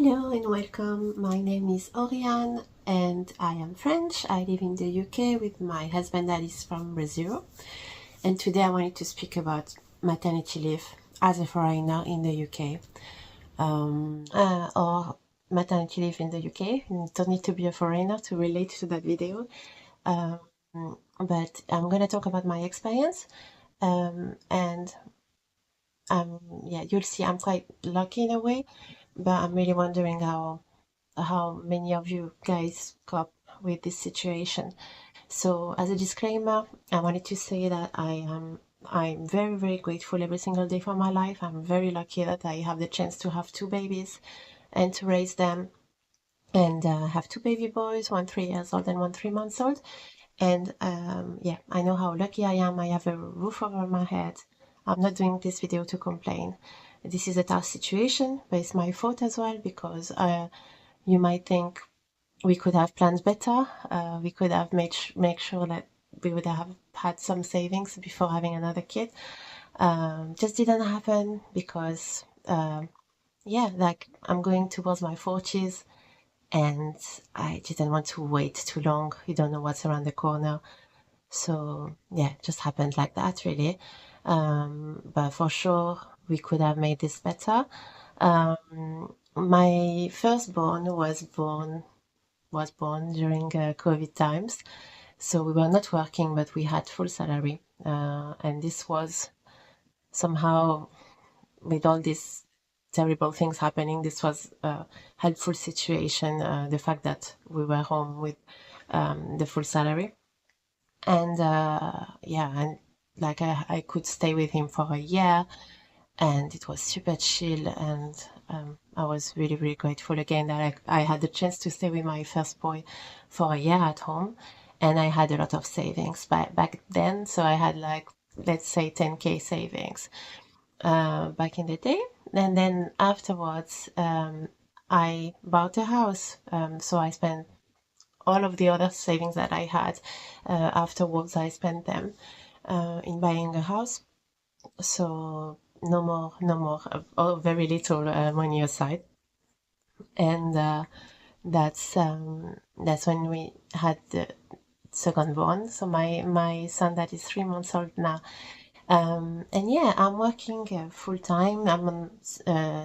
Hello and welcome. My name is Oriane and I am French. I live in the UK with my husband that is from Brazil. And today I wanted to speak about maternity leave as a foreigner in the UK. Or maternity leave in the UK. You don't need to be a foreigner to relate to that video. But I'm going to talk about my experience. Yeah, you'll see I'm quite lucky in a way, but I'm really wondering how many of you guys cope with this situation. So as a disclaimer, I wanted to say that I'm very, very grateful every single day for my life. I'm very lucky that I have the chance to have two babies and to raise them, and have two baby boys, one 3 years old and one 3 months old. And yeah, I know how lucky I am. I have a roof over my head. I'm not doing this video to complain. This is a tough situation, but it's my fault as well, because you might think we could have planned better. We could have make sure that we would have had some savings before having another kid. Just didn't happen because yeah, like I'm going towards my 40s and I didn't want to wait too long. You don't know what's around the corner. So yeah, it just happened like that, really. But for sure, we could have made this better. My firstborn was born during COVID times, so we were not working, but we had full salary, and this was somehow, with all these terrible things happening, this was a helpful situation. The fact that we were home with the full salary. And yeah, and like I could stay with him for a year, and it was super chill. And I was really, really grateful again that I had the chance to stay with my first boy for a year at home. And I had a lot of savings back then. So I had, like, let's say 10K savings back in the day. And then afterwards, I bought a house. So I spent all of the other savings that I had. Afterwards, I spent them in buying a house. So no more, or very little money aside. And that's when we had the second born. So my son that is 3 months old now. And yeah, I'm working full time. I'm on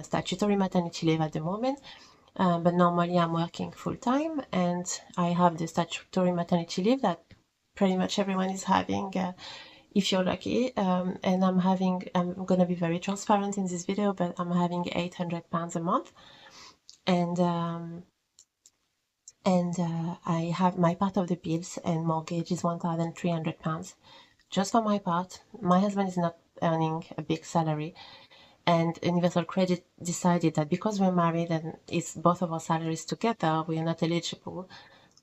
statutory maternity leave at the moment. But normally I'm working full time, and I have the statutory maternity leave that pretty much everyone is having, if you're lucky. And I'm gonna be very transparent in this video, but I'm having £800 a month, and I have my part of the bills and mortgage is £1,300 just for my part. My husband is not earning a big salary, and Universal Credit decided that because we're married and it's both of our salaries together, we are not eligible.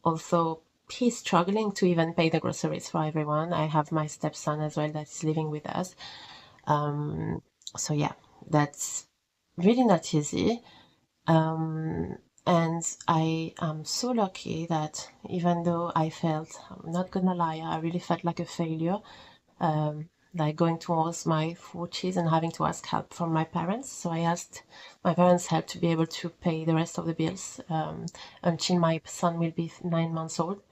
Although he's struggling to even pay the groceries for everyone. I have my stepson as well that is living with us. So yeah, that's really not easy. And I am so lucky that even though I'm not gonna lie, I really felt like a failure, like going towards my 40s and having to ask help from my parents. So I asked my parents' help to be able to pay the rest of the bills until my son will be 9 months old.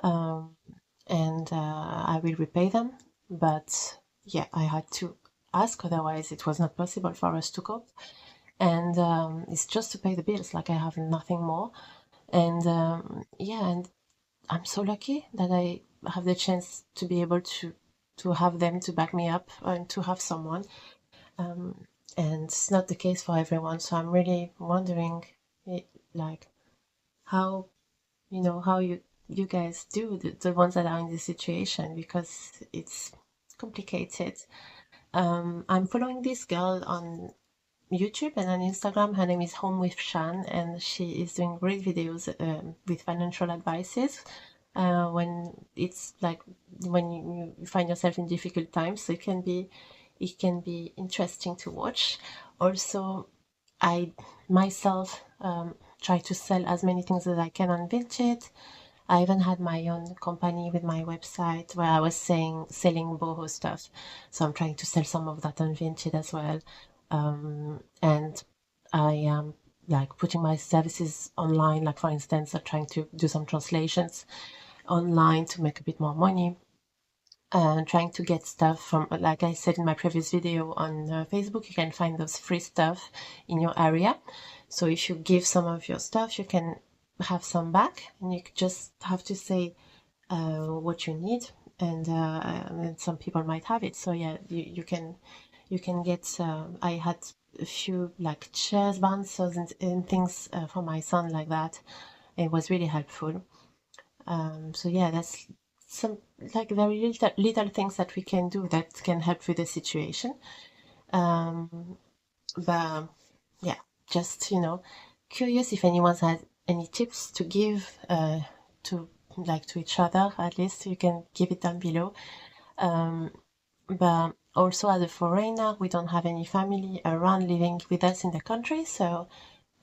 And I will repay them. But yeah, I had to ask, otherwise it was not possible for us to cope. And it's just to pay the bills, like I have nothing more. And yeah, and I'm so lucky that I have the chance to be able to have them to back me up and to have someone. And it's not the case for everyone. So I'm really wondering, like, how how you guys do, the ones that are in this situation, because it's complicated. I'm following this girl on YouTube and on Instagram. Her name is Home with Shan, and she is doing great videos with financial advices when it's like when you find yourself in difficult times. So it can be interesting to watch. Also, I myself try to sell as many things as I can on Vinted. I even had my own company with my website where I was selling boho stuff. So I'm trying to sell some of that on Vinted as well. And I like putting my services online, like for instance, I'm trying to do some translations online to make a bit more money, and trying to get stuff from, like I said in my previous video on Facebook, you can find those free stuff in your area. So if you give some of your stuff, you can have some back, and you just have to say what you need, and some people might have it. So yeah, you can get. I had a few like chairs, bouncers, and things for my son like that. It was really helpful. So yeah, that's some like very little things that we can do that can help with the situation. But yeah, just curious if anyone has any tips to give to like to each other. At least you can give it down below. But also as a foreigner, we don't have any family around living with us in the country. So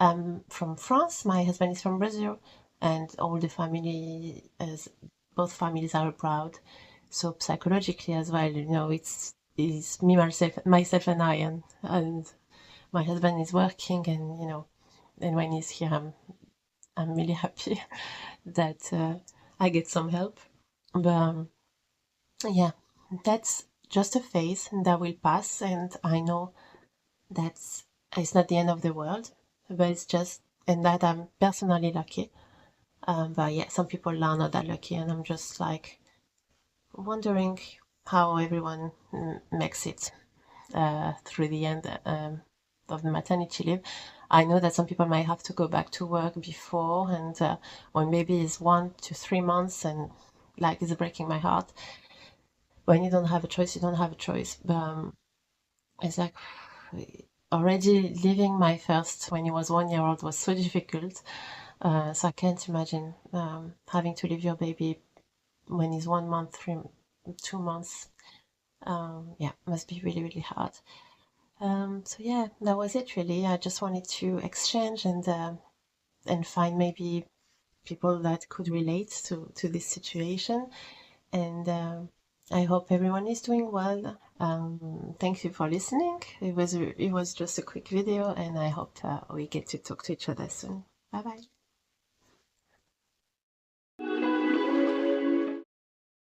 I'm from France. My husband is from Brazil, and all the family is both families are abroad. So psychologically as well, it's me myself and I, and my husband is working, and when he's here, I'm really happy that I get some help. But yeah, that's just a phase that will pass, and I know that's it's not the end of the world, but it's just, and that I'm personally lucky. But yeah, some people are not that lucky, and I'm just like wondering how everyone makes it through the end of the maternity leave. I know that some people might have to go back to work before, and when maybe it's 1 to 3 months, and like it's breaking my heart. When you don't have a choice, you don't have a choice. But it's like already leaving my first when he was 1 year old was so difficult. So I can't imagine having to leave your baby when he's 1 month, 2 months. Yeah, must be really, really hard. So yeah, that was it really. I just wanted to exchange and find maybe people that could relate to this situation. And I hope everyone is doing well. Thank you for listening. It was just a quick video, and I hope we get to talk to each other soon. Bye bye.